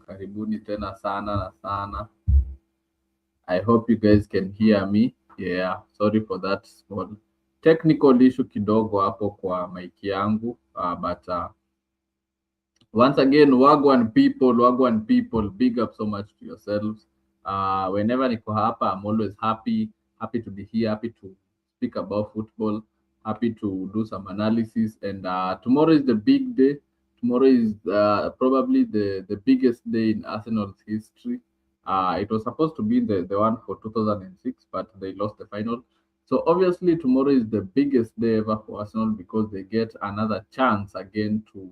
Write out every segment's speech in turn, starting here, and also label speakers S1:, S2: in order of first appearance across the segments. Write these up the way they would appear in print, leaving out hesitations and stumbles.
S1: karibuni tena sana na sana. I hope you guys can hear me. Yeah, sorry for that small technical issue kidogo hapo kwa mic yangu. But once again, wagwan people, big up so much to yourselves. Whenever niko hapa, I'm always happy to be here, happy to speak about football, happy to do some analysis. And tomorrow is the big day. Tomorrow is probably the biggest day in Arsenal's history. It was supposed to be the one for 2006, but they lost the final. So obviously tomorrow is the biggest day ever for Arsenal because they get another chance again to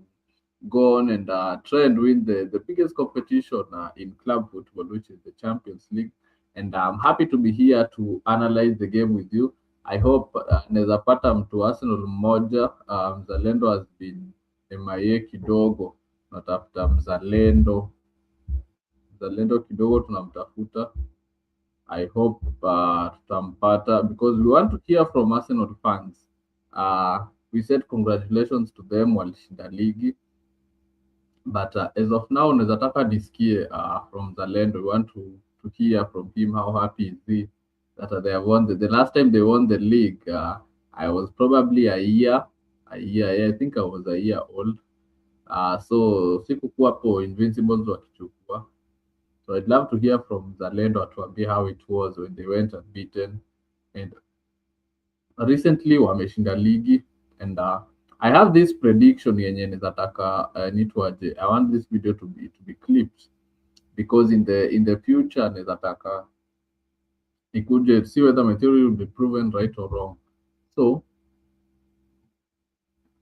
S1: go on and try and win the biggest competition in club football, which is the Champions League. And I'm happy to be here to analyze the game with you. I hope naweza pata mtu Arsenal mmoja. Mzalendo has been MIA kidogo, natafuta mzalendo kidogo tunamtafuta. I hope tutampata because we want to hear from Arsenal fans. We said congratulations to them walishinda ligi. But as of now, naweza taka nisikie from Zalendo. We want to hear from him how happy is he that they have won the last time they won the league. I was probably a year. Yeah, I think I was a year old. So sikukuwa hapo Invincibles wakichukua. So I'd love to hear from Zalendo atuambie how it was when they went unbeaten and recently wameshinda ligi and I have this prediction yenye nizataka nitwaje. I want this video to be clipped because in the future nizataka ikuje see whether my theory will be proven right or wrong. So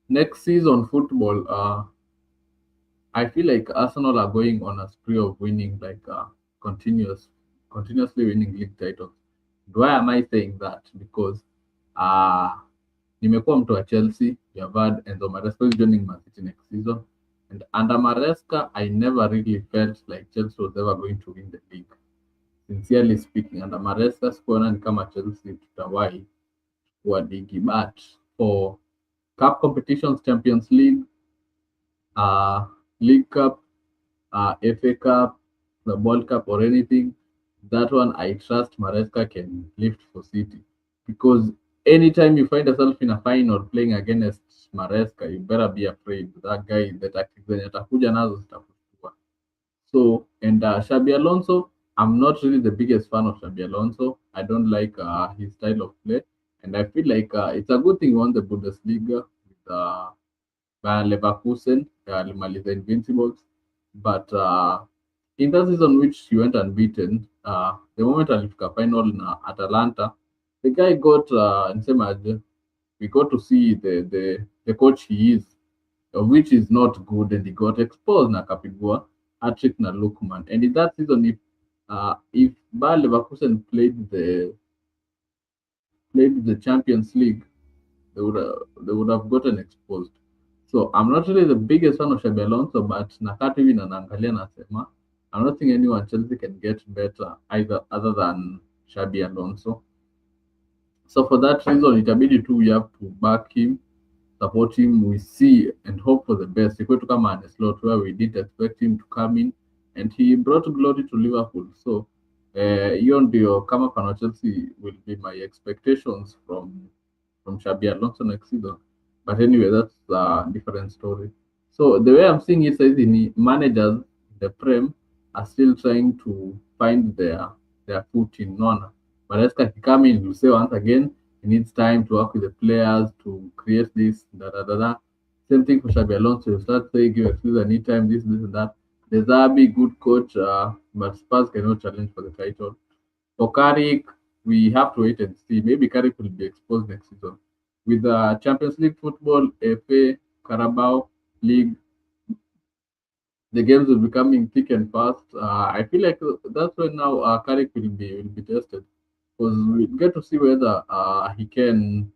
S1: next season football, I feel like Arsenal are going on a spree of winning like continuously winning league titles. Why am I saying that? Because nimekuwa mtu wa Chelsea. We have had Enzo Maresca is joining Man City next season. And under Maresca, I never really felt like Chelsea was ever going to win the league. Sincerely speaking, under Maresca, sikuona ni kama Chelsea tutawahi kuwa ligi. But for cup competitions, Champions League, League Cup, FA Cup, the World Cup or anything, that one I trust Maresca can lift for City. Because anytime you find yourself in a final playing against Maresca, you better be afraid. That guy, the tactics zenye atakuja nazo zitakuchukua. So, and Xabi Alonso, I'm not really the biggest fan of Xabi Alonso. I don't like his style of play. And I feel like it's a good thing he won the Bundesliga with Leverkusen, alimaliza Invincibles. But in that season which he went unbeaten, the moment alifika final na Atalanta, the guy got we got to see the coach he is, which is not good, and he got exposed na kapigwa hat-trick na Lookman. And in that season, if Bayer Leverkusen played the Champions League, they would have gotten exposed. So I'm not really the biggest fan of Xabi Alonso, but nakati hivi na naangalia nasema I don't think anyone Chelsea can get better either other than Xabi Alonso. So for that reason, itabidi tu we have to back him, support him, we see and hope for the best. Ikuwe tu kama a slot where we didn't expect him to come in and he brought glory to Liverpool. So hiyo ndio kama fan wa Chelsea will be my expectations from Xabi Alonso next season. But anyway, that's a different story. So the way I'm seeing it is the managers, the Prem, are still trying to find their foot in Nona. But Maresca come in, you say once again, he needs time to work with the players to create this, Same thing for Xabi Alonso. You start saying, give excuse, I need time, this, and that. The Zabi, good coach, but Spurs cannot challenge for the title. For Carrick, we have to wait and see. Maybe Carrick will be exposed next season. With the Champions League football, FA, Carabao League, the games will be coming thick and fast. I feel like that's when now Carrick will be tested because we get to see whether he can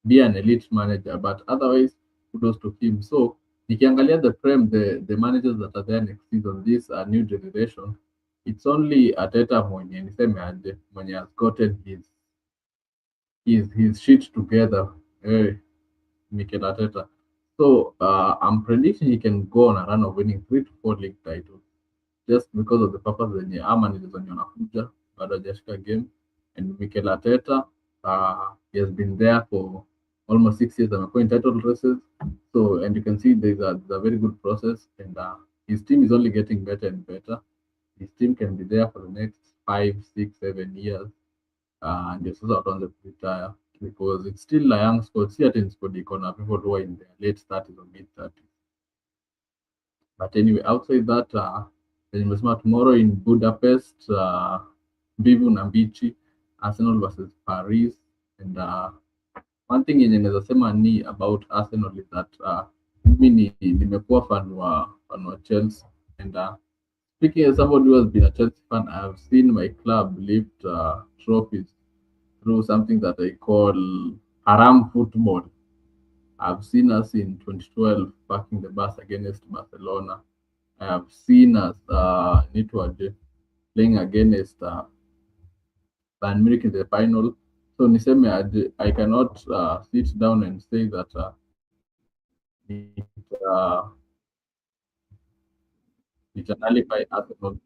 S1: be an elite manager. But otherwise, kudos to him. So nikiangalia the Prem, the managers that are there next season, this new generation, it's only Ateta mwenye has gotten his shit together. Mikel Arteta. So I'm predicting he can go on a run of winning 3 to 4 league titles. just because of the purpose zenye ama zenye wanakuja bado hajashika game. And Mikel Arteta, he has been there for almost 6 years, amekuwa in title races. So and you can see there's a very good process, and his team is only getting better and better. His team can be there for the next 5, 6, 7 years, and you're also on the retire because it's still a young squad. See, at in squad, you can have people who are in their late 30s or mid 30s. But anyway, outside that, nimesema tomorrow in Budapest, Mbivu na Mbichi, Arsenal versus Paris. And one thing yenye naweza sema ni about Arsenal is that mimi nimekuwa fan wa Chelsea. And speaking as somebody who has been a Chelsea fan, I have seen my club lift trophies through something that I call haram football. I've seen us in 2012 parking the bus against Barcelona. I have seen us Nitwaje playing against Bayern Munich in the final. So niseme aje, I cannot sit down and say that it it nullify Arsenal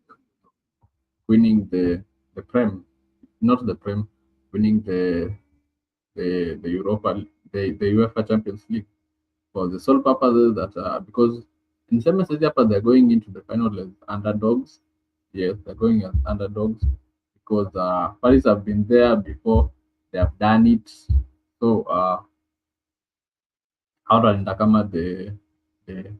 S1: winning the Prem, not the Prem, winning the Europa, the UEFA Champions League for the sole purpose is that because in some sense they're going into the final as underdogs. Yes, they're going as underdogs because Paris have been there before. They have done it. So out and Nakama the the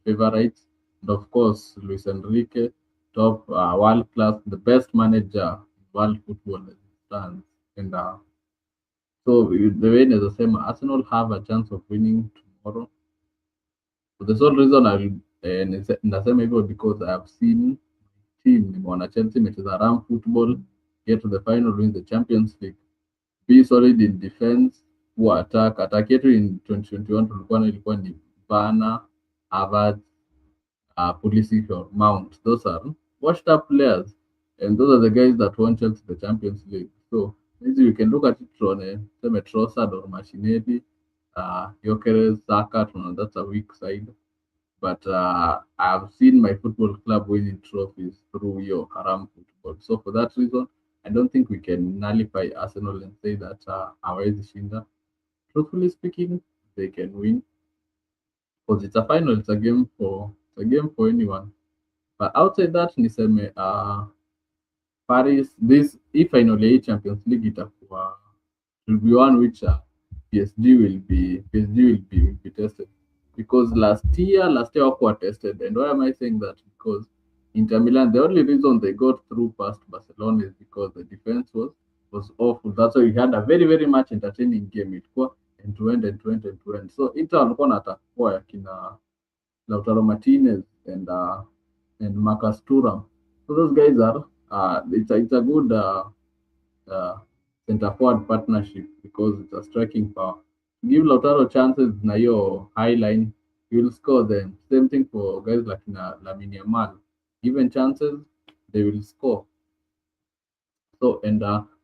S1: favorites. And of course, Luis Enrique, top world class, the best manager in world football as it stands. And so the way is the same. Arsenal have a chance of winning tomorrow. So the sole reason nasema hivyo because I have seen team nimeona Chelsea imecheza ram football, get to the final, win the Champions League, be solid in defense, poor attack yetu in 2021 ilikuwa ni Werner, Havertz, Pulisic or Mount. Those are washed up players, and those are the guys that won Chelsea the Champions League. So easy we can look at it from Trossard or Martinelli, Gyökeres, Saka. That's a weak side. But I've seen my football club winning trophies through your haram football. So for that reason, I don't think we can nullify Arsenal and say that hawawezi shinda. Truthfully speaking, they can win because it's a final. It's a game for anyone. But outside that, niseme Paris, this if finally Champions League itakuwa will be one which PSG will be tested because last year were tested. And why am I saying that? Because Inter Milan, the only reason they got through past Barcelona is because the defense was awful. That's why we had a very very much entertaining game. It was end to end and to end and to end. So Inter walikuwa na attack poa ya kina Lautaro Martinez and Marcus Thuram. So those guys are it's a good uh, center forward partnership because it's a striking power. Give Lautaro chances na your high line, you will score them. Same thing for guys like Lamine Yamal. Given chances, they will score. So and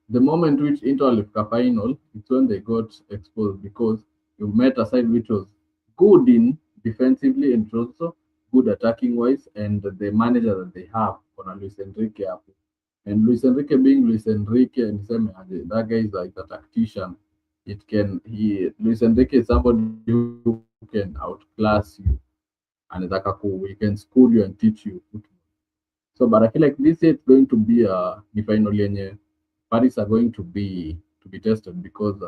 S1: the moment which Inter left the final, it's when they got exposed because you met a side which was good in defensively and also good attacking wise, and the manager that they have on Luis Enrique hapo. And Luis Enrique being Luis Enrique and same that guy is like a tactician. Luis Enrique is somebody who can outclass you and he can school you and teach you. So but I feel like this year it's going to be the final yenye Paris are going to be tested because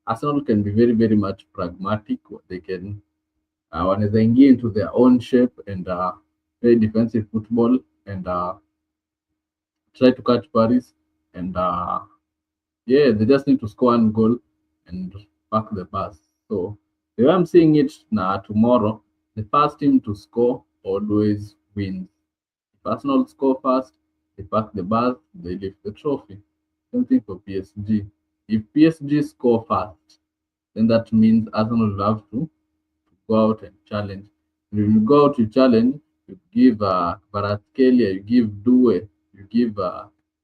S1: Arsenal can be very very much pragmatic. They can wanaweza ingia into their own shape and play defensive football and try to catch Paris and yeah, they just need to score one goal and pack the bus. So the way I'm seeing it now tomorrow, the first team to score always wins. If Arsenal score first, they pack the bus, they lift the trophy. Same thing for PSG. If PSG score first, then that means Arsenal will have to go out and challenge. When you go out to challenge, you give Kvaratskhelia, you give Due, you give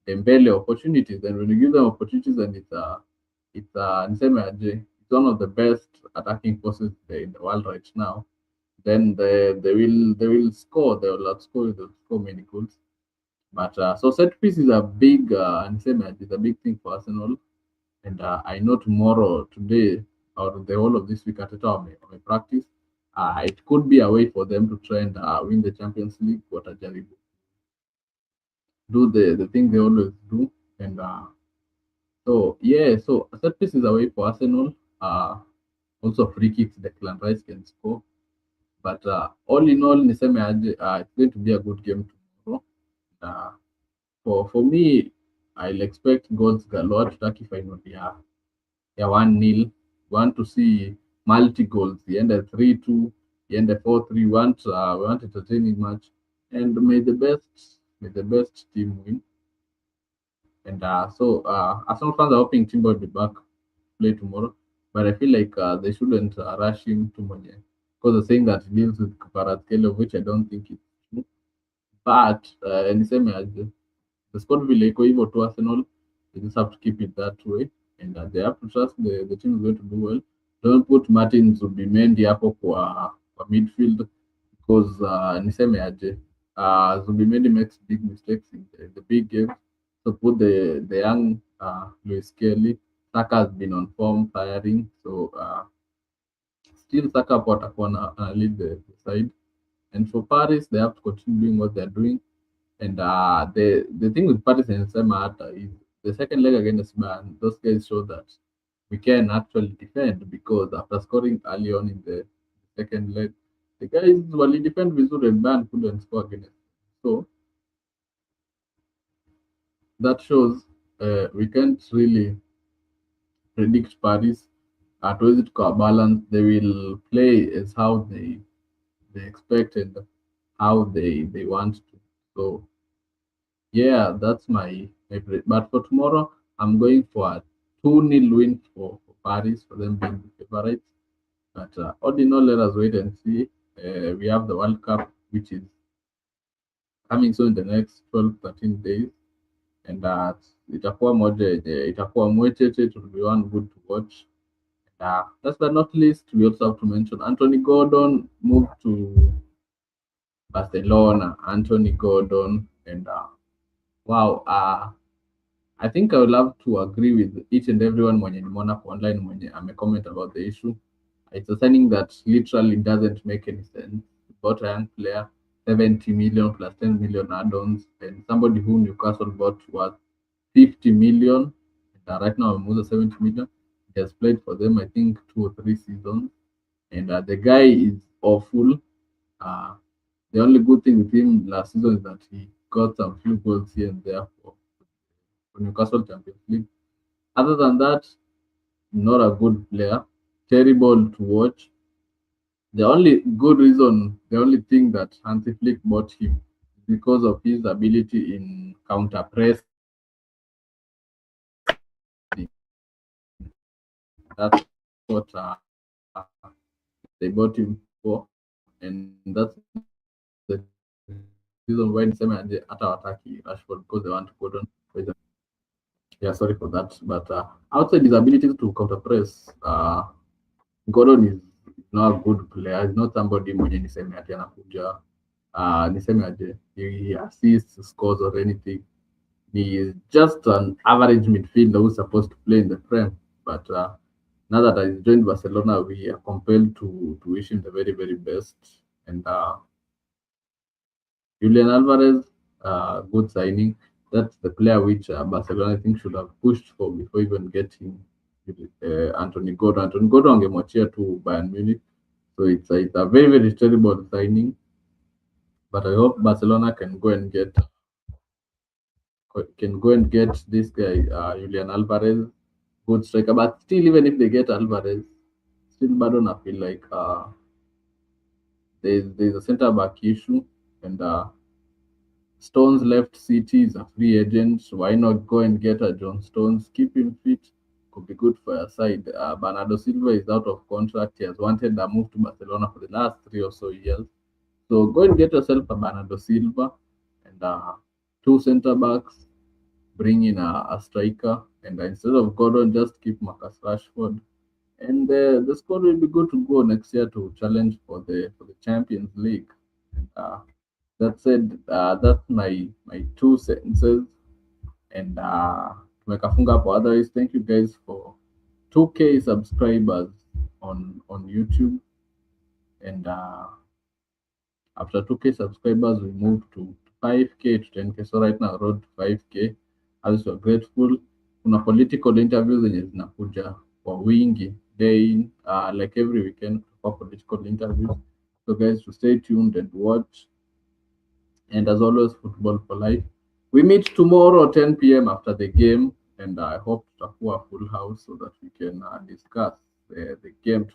S1: Dembele opportunities. And when you give them opportunities, and it's one of the best attacking forces in the world right now. then they will score. They will outscore. They'll score many goals. But so set piece is a big and same as is a big thing for Arsenal. And I know tomorrow, today, or the whole of this week, Arteta may practice. It could be a way for them to try and win the Champions League. What a Jaribu do the thing they always do. And so yeah, so set piece is a way for Arsenal. Also free kicks, Declan Rice can score. But all in all, niseme aje, it's going to be a good game tomorrow. Uh, for me, I'll expect goals galore. Turkey final, yeah, 1-0. Want to see multi goals. The end at 3-2, the end at 4-3. We want entertaining match, and may the best team win. And Arsenal fans are hoping Timber will be back play tomorrow, but I feel like they shouldn't rush him too much because they're saying that he deals with Kvaratskhelia, which I don't think is true. But niseme aje, the squad vile iko hivyo to Arsenal, they just have to keep it that way, and they have to trust the team is going to do well. Don't put Martin Zubimendi hapo kwa midfield because niseme aje, Zubimendi makes big mistakes in the big games. So put the young Luis Kelly. Saka has been on form, firing. So still Saka hapo atakuwa na lead the side. And for Paris, they have to continue doing what they're doing. And the thing with Paris and Samata is the second leg against Bayern, those guys show that we can actually defend because after scoring early on in the second leg, the guys will defend vizuri and Bayern couldn't score against. So that shows we can't really predict Paris. Hatuwezi tukawa balance. They will play as how they expect and how they want to. So yeah, that's my favorite. But for tomorrow, I'm going for a 2-0 win for Paris, for them being the favorites. But all in all, let us wait and see. We have the World Cup, which is coming soon in the next 12, 13 days. And itakuwa moja itakuwa mwecheche, it will be one good to watch. Last but not least, we also have to mention Anthony Gordon moved to Barcelona. Anthony Gordon, and wow, I think I would love to agree with each and everyone mwenye nimeona kwa online mwenye comment about the issue. It's a signing that literally doesn't make any sense. You bought a young player, 70 million plus 10 million add-ons, and somebody who Newcastle bought was 50 million. And right now, I'm 70 million. He has played for them, I think, 2 or 3 seasons. And the guy is awful. Uh, the only good thing with him last season is that he got some few goals here and there for Newcastle Champions League. Other than that, not a good player. Terrible to watch. The only good reason, the only thing that Hansi Flick bought him is because of his ability in counter pressing. That's what they bought him for, and that's the reason why Niseme hata wataki Rashford because they want Gordon. Yeah, sorry for that. But outside his ability to counter press, Gordon is not a good player. He's not somebody mwenye niseme ati anakuja niseme aje he assists, scores or anything. He is just an average midfielder who's supposed to play in the Prem. But now that I joined Barcelona, we are compelled to wish him the very, very best. And Julian Alvarez, good signing. That's the player which Barcelona I think should have pushed for before even getting Anthony Gordon. Anthony Gordon angemwachia to Bayern Munich. So it's a very, very terrible signing. But I hope Barcelona can go and get this guy, Julian Alvarez, good striker. But still, even if they get Alvarez, still bado I feel like there's a centre back issue, and Stones left City is a free agent. So why not go and get a John Stones? Keep him fit. Could be good for your side. Bernardo Silva is out of contract. He has wanted a move to Barcelona for the last 3 or so years. So go and get yourself a Bernardo Silva and two centre backs. Bring in a striker, and instead of Gordon, just keep Marcus Rashford. and the squad will be good to go next year to challenge for the Champions League. Uh, that said, that's my 2 sentences, and tumekafunga hapo. Otherwise, thank you guys for 2K subscribers on YouTube, and after 2K subscribers, we moved to 5K to 10K. So right now, road to 5K. As we're grateful. Kuna political interviews zenye zinakuja kwa wingi day in, like every weekend for political interviews. So guys, to stay tuned and watch. And as always, football for life. We meet tomorrow 10 p.m. after the game, and I hope to have a full house so that we can discuss the game.